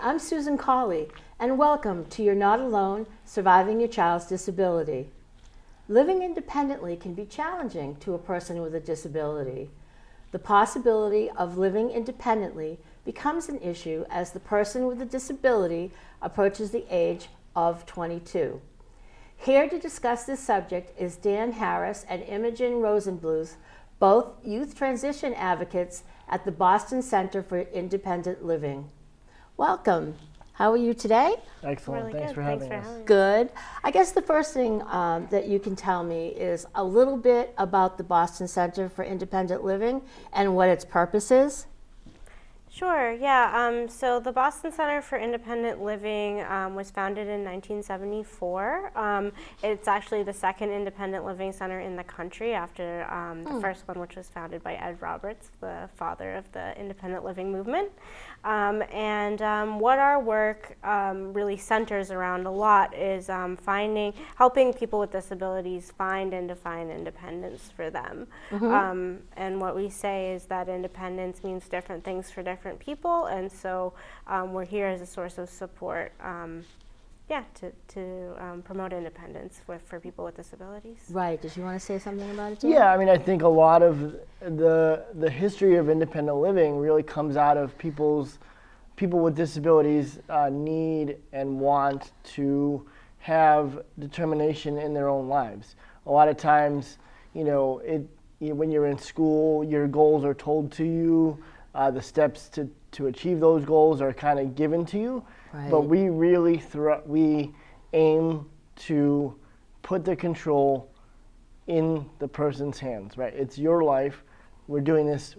I'm Susan Cauley, and welcome to You're Not Alone, Surviving Your Child's Disability. Living independently can be challenging to a person with a disability. The possibility of living independently becomes an issue as the person with a disability approaches the age of 22. Here to discuss this subject is Dan Harris and Imogen Rosenbluth, both youth transition advocates at the Boston Center for Independent Living. Welcome. How are you today? Excellent. Really Thanks good. for having us. Good. I guess the first thing that you can tell me is a little bit about the Boston Center for Independent Living and what its purpose is. Sure, yeah. So the Boston Center for Independent Living was founded in 1974. It's actually the second independent living center in the country after the first one, which was founded by Ed Roberts, the father of the independent living movement. What our work really centers around a lot is helping people with disabilities find and define independence for them. And what we say is that independence means different things for different people, and so we're here as a source of support to promote independence for people with disabilities. Right. Did you want to say something about it, Jim? Yeah, I mean, I think a lot of the history of independent living really comes out of people with disabilities need and want to have determination in their own lives. A lot of times, when you're in school, your goals are told to you. The steps to achieve those goals are kind of given to you, right. But we really we aim to put the control in the person's hands, right? It's your life. We're doing this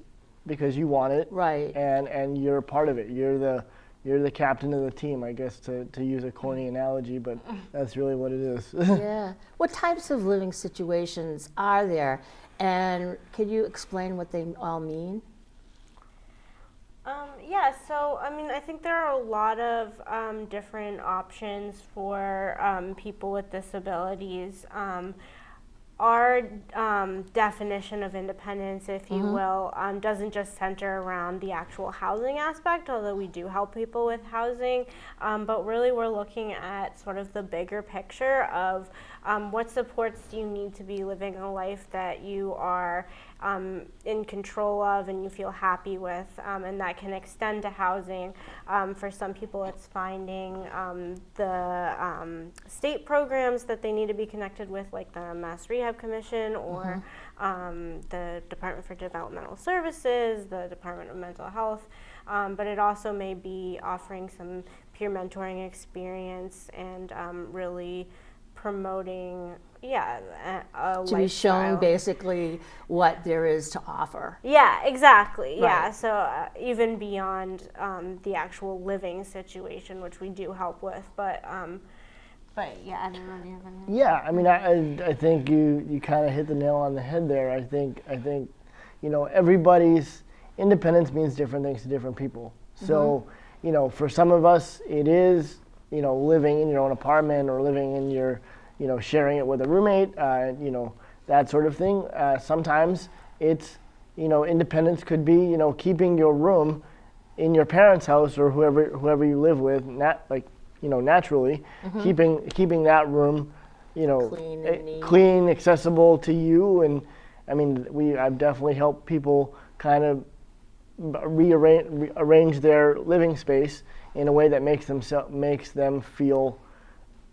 because you want it, right? And you're a part of it. You're the captain of the team, I guess, to use a corny analogy, but that's really what it is. Yeah. What types of living situations are there, and could you explain what they all mean? So I think there are a lot of different options for people with disabilities. Our definition of independence, if you will, doesn't just center around the actual housing aspect, although we do help people with housing, but really we're looking at sort of the bigger picture of what supports do you need to be living a life that you are in control of and you feel happy with, and that can extend to housing. For some people it's finding the state programs that they need to be connected with, like the Mass Rehab Commission or the Department for Developmental Services, the Department of Mental Health, but it also may be offering some peer mentoring experience and really promoting a to be shown basically what there is to offer. Yeah, exactly. Right. Yeah, so even beyond the actual living situation, which we do help with, but yeah, I don't know. Do you have any? Yeah, I mean, I think you kind of hit the nail on the head there. I think everybody's independence means different things to different people. So for some of us it is living in your own apartment or living in your sharing it with a roommate, that sort of thing. Sometimes it's independence could be keeping your room in your parents' house or whoever you live with, naturally, keeping that room, Clean and neat. clean, accessible to you. And I mean, I've definitely helped people kind of arrange their living space in a way that makes them feel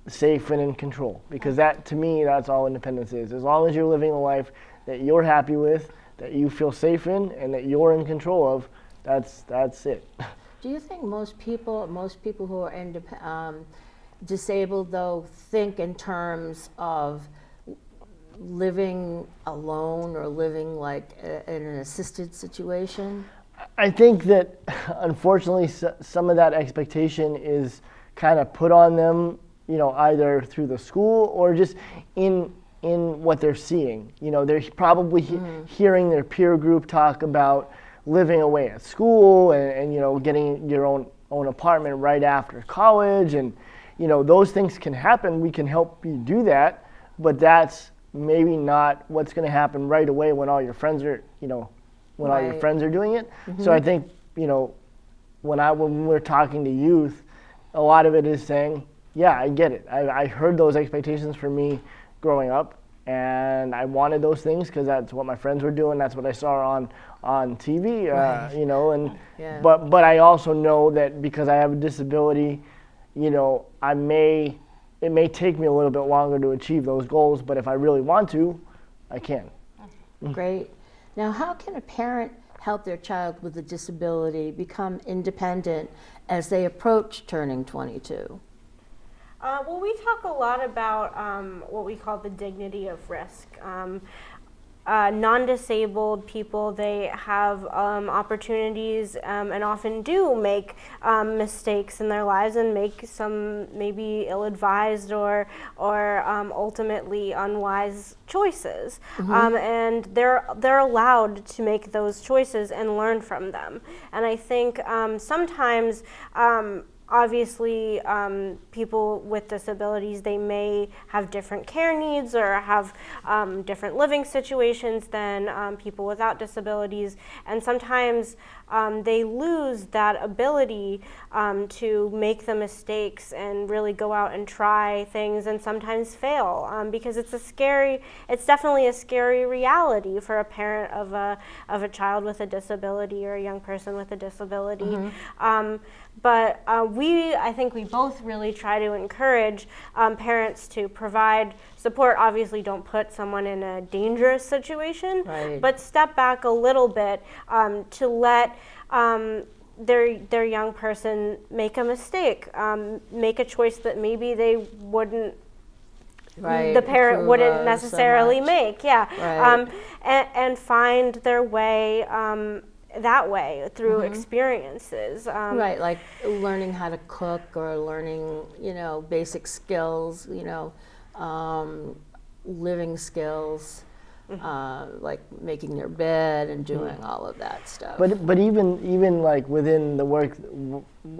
safe and in control. Because that, to me, that's all independence is. As long as you're living a life that you're happy with, that you feel safe in, and that you're in control of, that's it. Do you think most people who are disabled, though, think in terms of living alone or living like in an assisted situation? I think that, unfortunately, some of that expectation is kind of put on them, either through the school or just in what they're seeing. They're probably hearing their peer group talk about living away at school and getting your own apartment right after college, and those things can happen. We can help you do that, but that's maybe not what's going to happen right away when all your friends are all your friends are doing it. So I think when we're talking to youth, a lot of it is saying, yeah, I get it. I heard those expectations for me growing up, and I wanted those things because that's what my friends were doing. That's what I saw on TV, Right. you know. And Yeah. but I also know that because I have a disability, you know, it may take me a little bit longer to achieve those goals. But if I really want to, I can. Great. Now, how can a parent help their child with a disability become independent as they approach turning 22? Well, we talk a lot about what we call the dignity of risk. Non-disabled people, they have opportunities and often do make mistakes in their lives and make some maybe ill-advised or ultimately unwise choices. And they're allowed to make those choices and learn from them. And I think sometimes obviously, people with disabilities, they may have different care needs or have different living situations than people without disabilities. And sometimes they lose that ability to make the mistakes and really go out and try things and sometimes fail because it's definitely a scary reality for a parent of a child with a disability or a young person with a disability. But I think we both really try to encourage parents to provide support. Obviously, don't put someone in a dangerous situation, Right. but step back a little bit to let their young person make a mistake, make a choice that maybe they wouldn't. Right. The parent Approve wouldn't of necessarily so much. make, yeah, Right. and find their way that way through experiences. Right, like learning how to cook or learning, basic skills, living skills, like making their bed and doing all of that stuff. But even like within the work,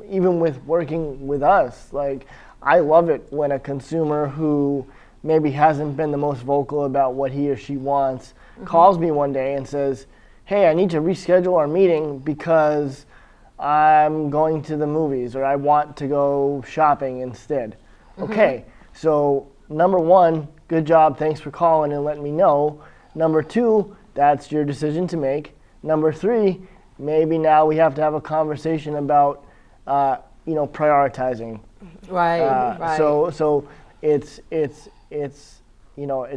even with working with us, like I love it when a consumer who maybe hasn't been the most vocal about what he or she wants calls me one day and says, hey, I need to reschedule our meeting because I'm going to the movies or I want to go shopping instead. Okay, so number one, good job, thanks for calling and letting me know. Number two, that's your decision to make. Number three, maybe now we have to have a conversation about, prioritizing. Right, right. So it's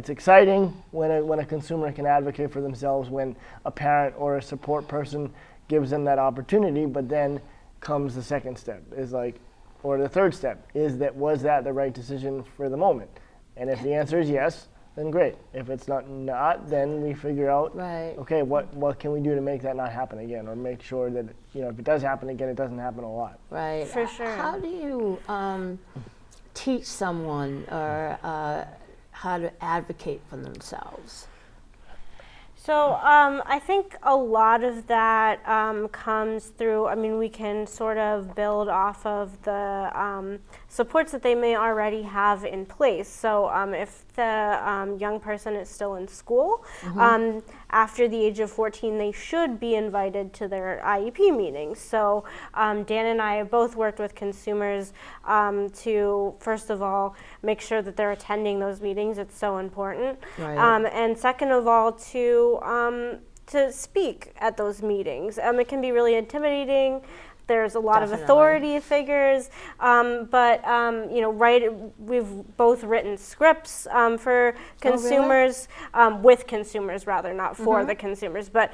exciting when a consumer can advocate for themselves, when a parent or a support person gives them that opportunity. But then comes the second step, or the third step, was that the right decision for the moment? And if the answer is yes, then great. If it's not, then we figure out, Right. okay, what can we do to make that not happen again, or make sure that if it does happen again, it doesn't happen a lot. Right. For sure. How do you teach someone or how to advocate for themselves? So I think a lot of that comes through, we can sort of build off of the supports that they may already have in place. So if the young person is still in school, after the age of 14, they should be invited to their IEP meetings. So Dan and I have both worked with consumers to, first of all, make sure that they're attending those meetings. It's so important. Right. And second of all, to speak at those meetings. It can be really intimidating. There's a lot of Definitely. authority figures, we've both written scripts for consumers, with consumers rather, not for the consumers, but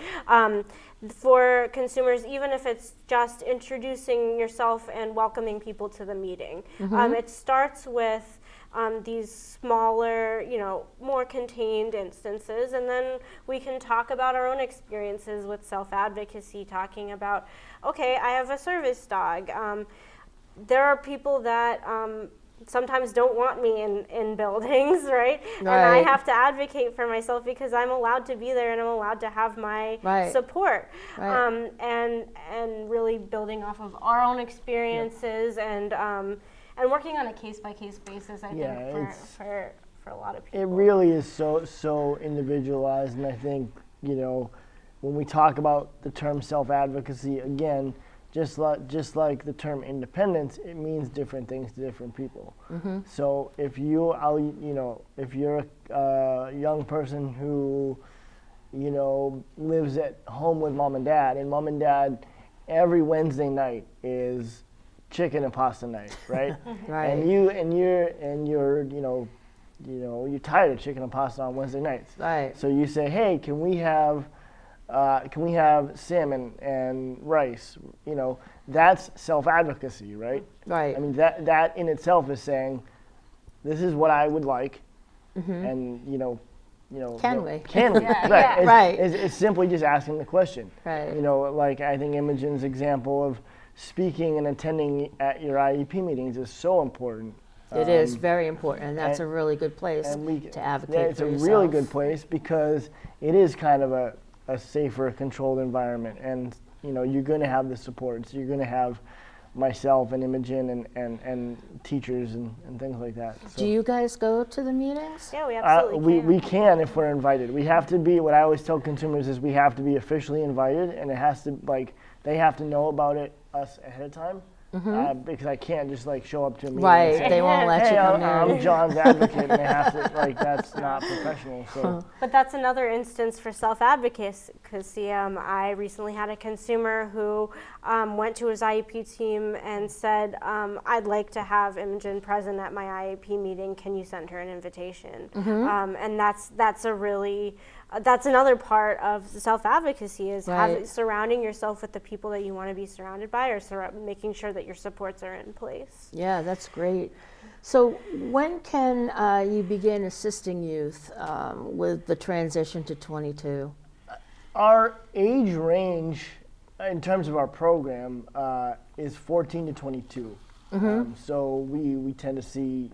for consumers, even if it's just introducing yourself and welcoming people to the meeting. It starts with these smaller, more contained instances, and then we can talk about our own experiences with self-advocacy, talking about, okay, I have a service dog. There are people that sometimes don't want me in buildings, right? And I Right. have to advocate for myself because I'm allowed to be there and I'm allowed to have my Right. support. Right. And really building off of our own experiences and working on a case-by-case basis, I Yeah, think, for a lot of people. It really is so individualized, and I think when we talk about the term self-advocacy, again, just like the term independence, it means different things to different people. So if if you're a young person who, lives at home with mom and dad every Wednesday night is chicken and pasta night, right? Right. And you're you're tired of chicken and pasta on Wednesday nights. Right. So you say, hey, can we have salmon and rice? That's self-advocacy, right? Right. I mean, that in itself is saying, this is what I would like, and Can we? Can we? Yeah, Right. yeah. Right. It's simply just asking the question. Right. Like I think Imogen's example of speaking and attending at your IEP meetings is so important. It is very important, and that's and- a really good place And to advocate yeah, it's for a yourself. really good place because it is kind of a safer, controlled environment, and you're going to have the support. So you're going to have myself and Imogen and teachers and things like that. So, Do you guys go to the meetings? Yeah, we absolutely can. we can if we're invited. We have to be. What I always tell consumers is we have to be officially invited, and it has to they have to know about us ahead of time. Because I can't just show up to a meeting. Right, And say, they won't let hey, you come I'm in. John's advocate, and they have to that's not professional. So. But that's another instance for self-advocacy. I recently had a consumer who went to his IEP team and said, I'd like to have Imogen present at my IEP meeting. Can you send her an invitation? And that's another part of self-advocacy is Right. surrounding yourself with the people that you want to be surrounded by, or making sure that your supports are in place. Yeah, that's great. So when can you begin assisting youth with the transition to 22? Our age range, in terms of our program, is 14 to 22. So we tend to see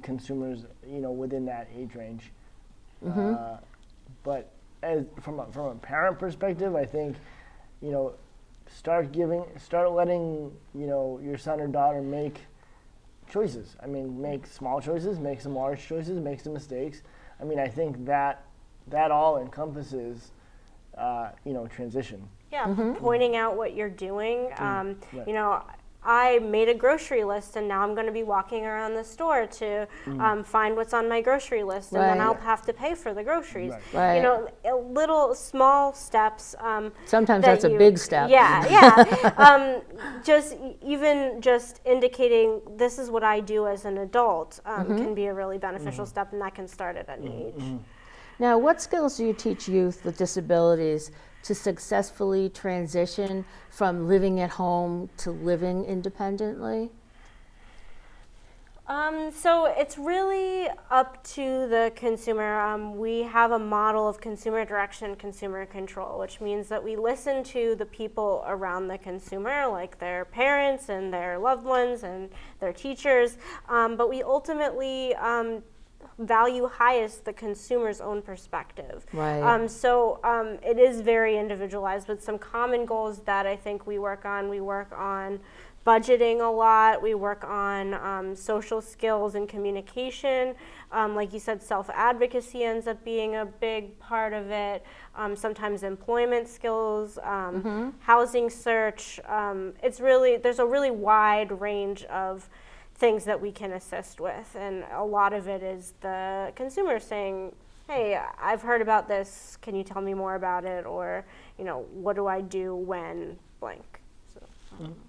consumers, within that age range. But from a parent perspective, I think, start letting your son or daughter make choices. I mean, make small choices, make some large choices, make some mistakes. I mean, I think that all encompasses transition. Yeah, pointing out what you're doing. I made a grocery list, and now I'm going to be walking around the store to find what's on my grocery list, and then Right. I'll have to pay for the groceries. Right. Right. Little small steps. Sometimes that that's a you- big step. Yeah. Just indicating this is what I do as an adult can be a really beneficial step, and that can start at any age. Now, what skills do you teach youth with disabilities to successfully transition from living at home to living independently? So it's really up to the consumer. We have a model of consumer direction, consumer control, which means that we listen to the people around the consumer, like their parents and their loved ones and their teachers, but we ultimately value highest the consumer's own perspective. Right. So it is very individualized, but some common goals that I think we work on budgeting a lot. We work on social skills and communication. Like you said, self-advocacy ends up being a big part of it. Sometimes employment skills, housing search. There's a really wide range of things that we can assist with, and a lot of it is the consumer saying, hey, I've heard about this, can you tell me more about it, or what do I do when blank.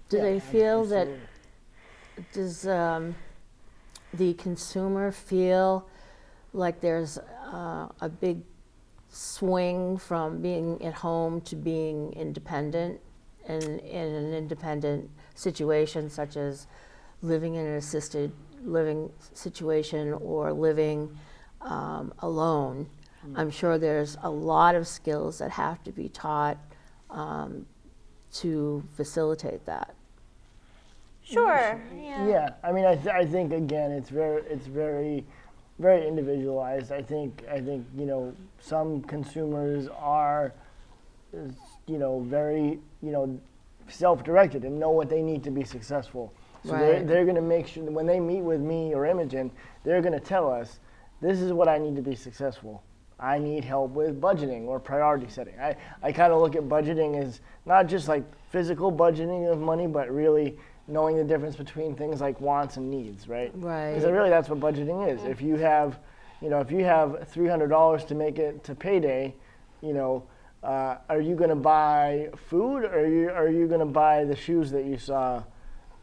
Do they feel absolutely. that, does the consumer feel like there's a big swing from being at home to being independent, and in an independent situation such as living in an assisted living situation or living alone? I'm sure there's a lot of skills that have to be taught to facilitate that. Sure. Yeah, I mean, I think again, it's very individualized. I think some consumers are, very self-directed and know what they need to be successful. So Right. they're going to make sure that when they meet with me or Imogen, they're going to tell us, this is what I need to be successful. I need help with budgeting or priority setting. I kind of look at budgeting as not just like physical budgeting of money, but really knowing the difference between things like wants and needs, right? Right. Because really that's what budgeting is. If you have, if you have $300 to make it to payday, are you going to buy food, or are you going to buy the shoes that you saw,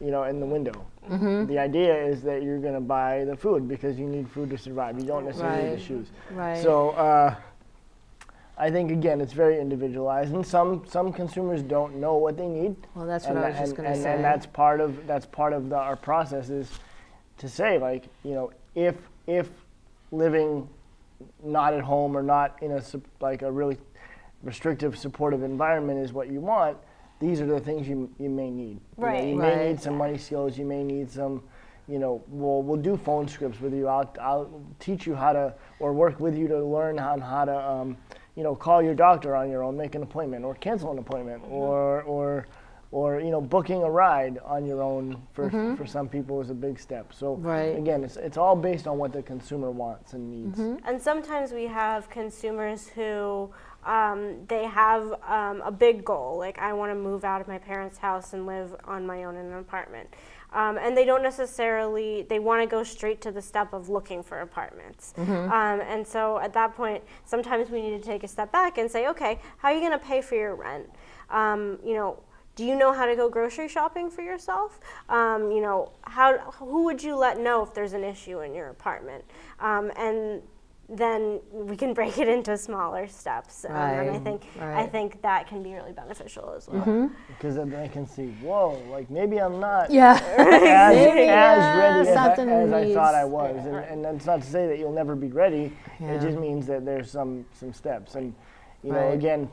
in the window? Mm-hmm. The idea is that you're going to buy the food because you need food to survive. You don't necessarily need the shoes. Right. So I think, again, it's very individualized, and some consumers don't know what they need. Well, that's what I was just going to say. And that's part of our process is to say, like, if living not at home or not in a really restrictive, supportive environment is what you want, these are the things you may need. Right. You may need some money skills. You may need some, we'll do phone scripts with you. I'll teach you how to, or work with you to learn on how to, call your doctor on your own, make an appointment, or cancel an appointment, or booking a ride on your own for some people is a big step. So again, it's all based on what the consumer wants and needs. And sometimes we have consumers who they have a big goal, like I want to move out of my parents' house and live on my own in an apartment. And they don't necessarily, they want to go straight to the step of looking for apartments. And so at that point, sometimes we need to take a step back and say, okay, how are you going to pay for your rent? Do you know how to go grocery shopping for yourself? Who would you let know if there's an issue in your apartment? And then we can break it into smaller steps. And I think that can be really beneficial as well. Because then I can see, whoa, like maybe I'm not as ready as I thought I was. Yeah. And that's not to say that you'll never be ready. It just means that there's some steps. And again,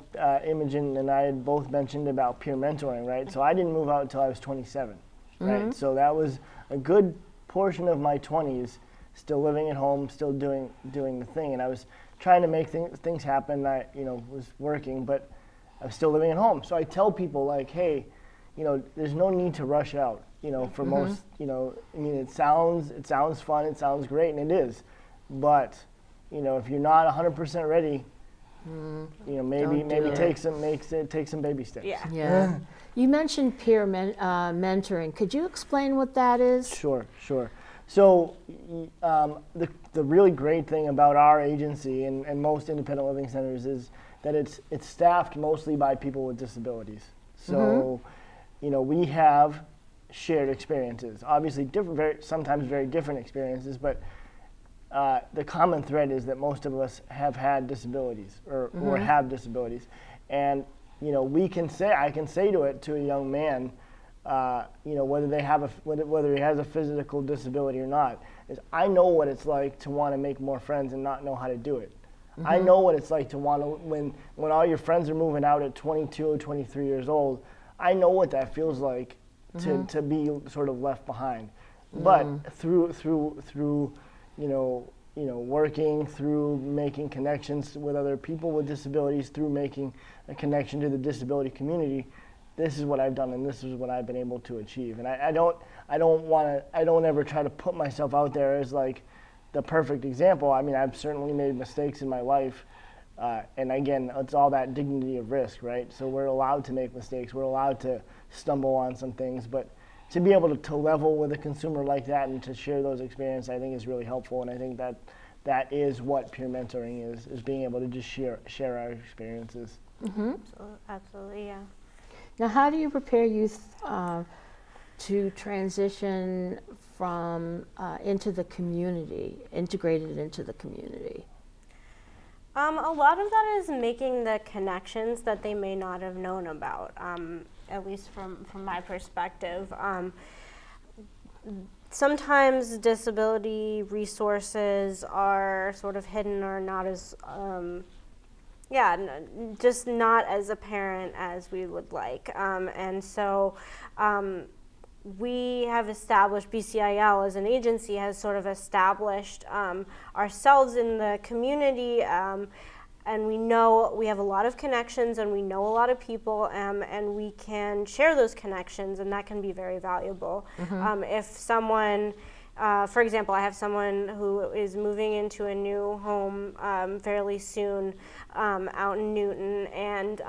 Imogen and I had both mentioned about peer mentoring, right? So I didn't move out until I was 27, right? So that was a good portion of my 20s, still living at home, still doing the thing. And I was trying to make things happen. I, was working, but I was still living at home. So I tell people, like, hey, there's no need to rush out, for most, it sounds fun, it sounds great, and it is. But, if you're not 100% ready, maybe take some baby steps. Yeah. You mentioned peer mentoring. Could you explain what that is? Sure. So the really great thing about our agency and most independent living centers is that it's staffed mostly by people with disabilities. So we have shared experiences, obviously sometimes very different experiences, but the common thread is that most of us have had disabilities or have disabilities. And, I can say to a young man, whether he has a physical disability or not, is I know what it's like to want to make more friends and not know how to do it. I know what it's like to want to, when all your friends are moving out at 22 or 23 years old, I know what that feels like to be sort of left behind. But through working, through making connections with other people with disabilities, through making a connection to the disability community, this is what I've done and this is what I've been able to achieve. And I don't ever try to put myself out there as like the perfect example. I mean, I've certainly made mistakes in my life. And again, it's all that dignity of risk, right? So we're allowed to make mistakes. We're allowed to stumble on some things, but to be able to level with a consumer like that and to share those experiences, I think is really helpful. And I think that is what peer mentoring is being able to just share our experiences. Absolutely, yeah. Now, how do you prepare youth to transition from into the community, integrated into the community? A lot of that is making the connections that they may not have known about, at least from my perspective. Sometimes disability resources are sort of hidden or not as, just not as apparent as we would like. And so we have established, BCIL as an agency has sort of established ourselves in the community, and we know we have a lot of connections and we know a lot of people, and we can share those connections, and that can be very valuable. If someone for example, I have someone who is moving into a new home fairly soon out in Newton, and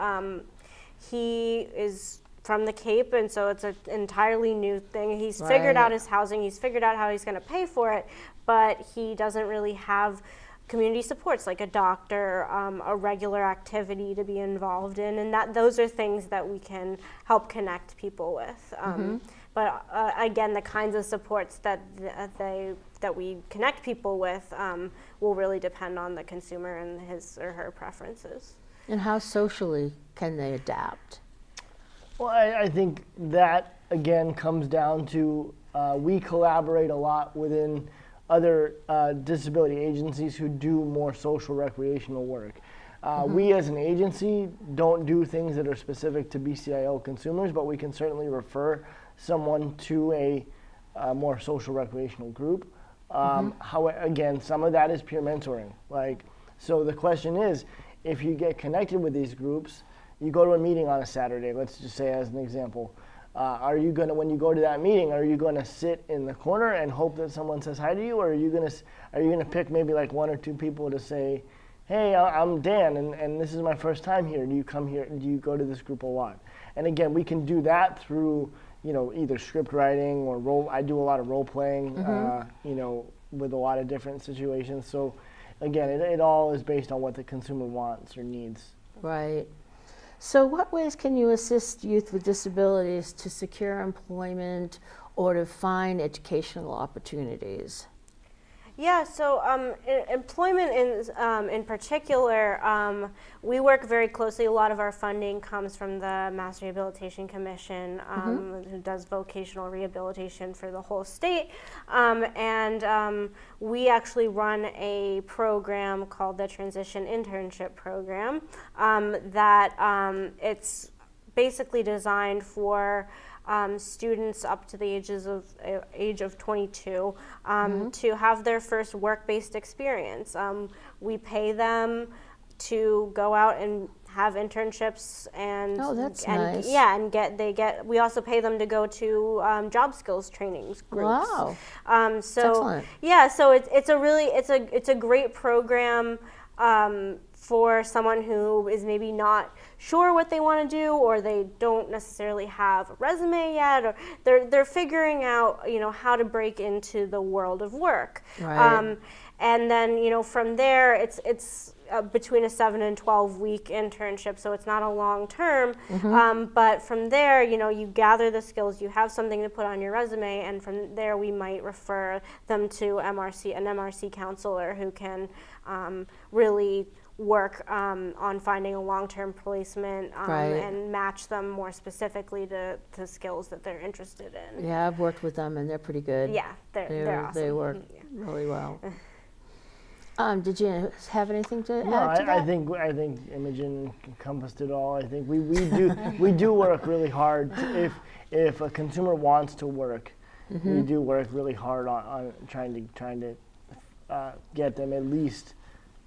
he is from the Cape, and so it's an entirely new thing. He's figured out his housing, he's figured out how he's going to pay for it, but he doesn't really have community supports like a doctor, a regular activity to be involved in, and those are things that we can help connect people with. But again, the kinds of supports that we connect people with will really depend on the consumer and his or her preferences. And how socially can they adapt? Well, I think that, again, comes down to we collaborate a lot within other disability agencies who do more social recreational work. We as an agency don't do things that are specific to BCIO consumers, but we can certainly refer someone to a more social recreational group. How, again, some of that is peer mentoring. So the question is, if you get connected with these groups, you go to a meeting on a Saturday, let's just say as an example. Are you going to, when you go to that meeting, are you going to sit in the corner and hope that someone says hi to you, or are you going to pick maybe like one or two people to say, hey, I'm Dan, and this is my first time here. Do you come here? Do you go to this group a lot? And again, we can do that through, either script writing or I do a lot of role playing, with a lot of different situations. So again, it all is based on what the consumer wants or needs. Right. So what ways can you assist youth with disabilities to secure employment or to find educational opportunities? Yeah, so employment in particular, we work very closely. A lot of our funding comes from the Mass Rehabilitation Commission, who does vocational rehabilitation for the whole state. And we actually run a program called the Transition Internship Program that it's basically designed for students up to the age of 22 to have their first work-based experience. We pay them to go out and have internships and that's and nice. Yeah, and we also pay them to go to job skills trainings groups. Wow. So excellent. yeah, so it's a great program for someone who is maybe not sure what they want to do, or they don't necessarily have a resume yet, or they're figuring out how to break into the world of work. Right. And then from there it's between a 7 and 12 week internship, so it's not a long term. But from there, you gather the skills, you have something to put on your resume, and from there we might refer them to an MRC counselor who can really work on finding a long-term placement and match them more specifically to skills that they're interested in. Yeah, I've worked with them and they're pretty good. Yeah, they're awesome. They work really well. Did you have anything to No, add to that? I think Imogen encompassed it all. I think we do work really hard. If a consumer wants to work, we do work really hard on trying to get them at least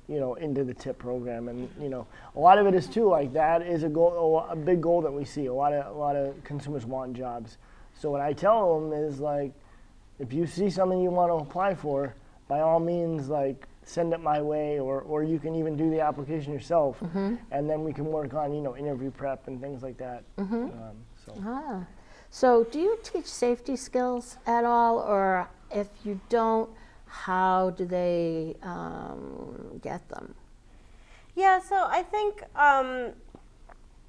into the TIP program. And a lot of it is too, like, that is a big goal that we see. A lot of consumers want jobs. So what I tell them is, like, if you see something you want to apply for, by all means, like, send it my way, or you can even do the application yourself, and then we can work on interview prep and things like that. So do you teach safety skills at all, or if you don't, how do they get them? Yeah, so I think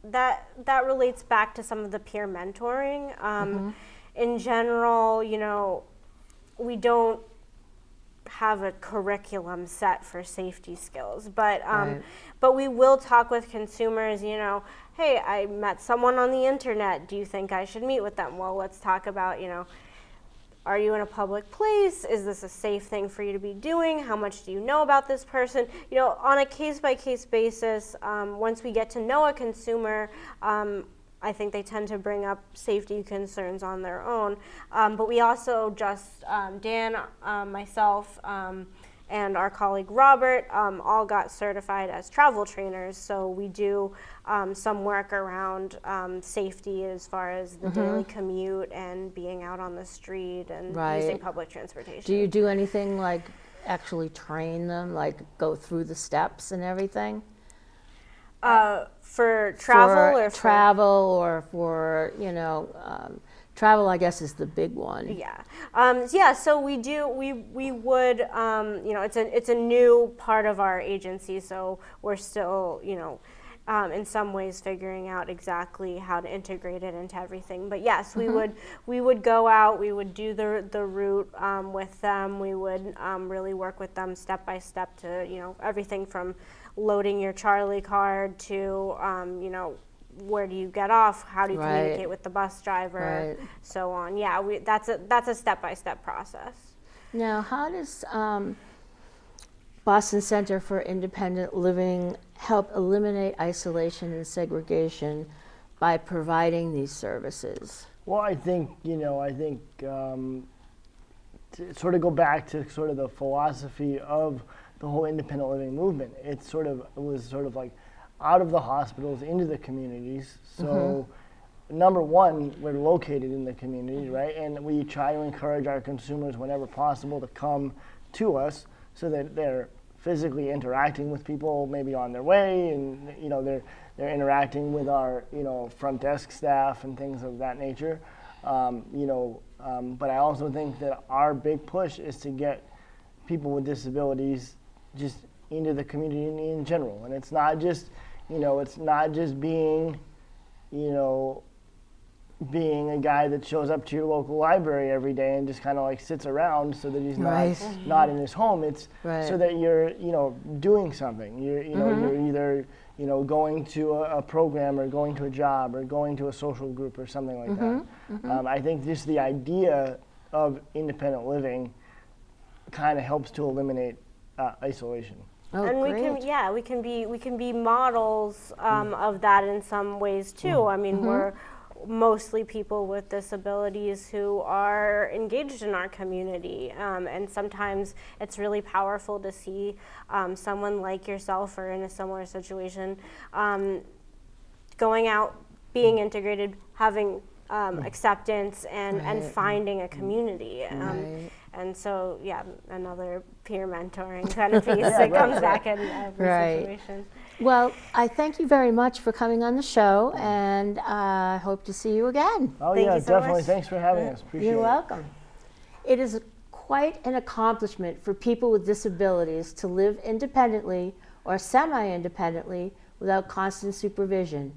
that relates back to some of the peer mentoring. In general, we don't have a curriculum set for safety skills, but we will talk with consumers. Hey, I met someone on the internet. Do you think I should meet with them? Well, let's talk about are you in a public place? Is this a safe thing for you to be doing? How much do you know about this person? On a case-by-case basis, once we get to know a consumer, I think they tend to bring up safety concerns on their own. But we also Dan, myself, and our colleague Robert all got certified as travel trainers. So we do some work around safety as far as the daily commute and being out on the street and using public transportation. Do you do anything like actually train them, like go through the steps and everything? For travel for or travel or for, you know, travel, I guess, is the big one. Yeah. So we do. We would. You know, it's a new part of our agency, so we're still, you know, in some ways figuring out exactly how to integrate it into everything. But yes, we would go out. We would do the route with them. We would really work with them step by step to, you know, everything from loading your Charlie card to you know, where do you get off? How do you communicate with the bus driver? So on. Yeah, that's a step-by-step process. Now, how does Boston Center for Independent Living help eliminate isolation and segregation by providing these services? Well, I think, you know, to sort of go back to sort of the philosophy of the whole independent living movement, it was sort of like out of the hospitals into the communities. So number one, we're located in the community, right? And we try to encourage our consumers whenever possible to come to us so that they're physically interacting with people maybe on their way, and, you know, they're interacting with our, you know, front desk staff and things of that nature. You know, but I also think that our big push is to get people with disabilities just into the community in general. And it's not just, you know, it's not just being, you know, being a guy that shows up to your local library every day and just kind of like sits around so that he's not in his home. It's so that you're, you know, doing something. You're, you know, you're either, you know, going to a program or going to a job or going to a social group or something like that. I think just the idea of independent living kind of helps to eliminate isolation. And we can be models of that in some ways too. I mean, we're mostly people with disabilities who are engaged in our community, and sometimes it's really powerful to see someone like yourself or in a similar situation going out, being integrated, having acceptance, and finding a community. And so, yeah, another peer mentoring kind of piece that comes back in every situation. Well, I thank you very much for coming on the show, and I hope to see you again. Oh, Thank yeah, you so definitely. much. Thanks for having us. Appreciate it. You're welcome. It is quite an accomplishment for people with disabilities to live independently or semi-independently without constant supervision.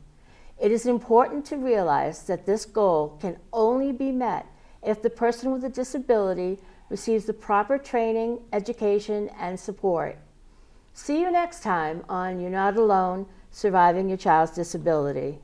It is important to realize that this goal can only be met if the person with a disability receives the proper training, education, and support. See you next time on You're Not Alone, Surviving Your Child's Disability.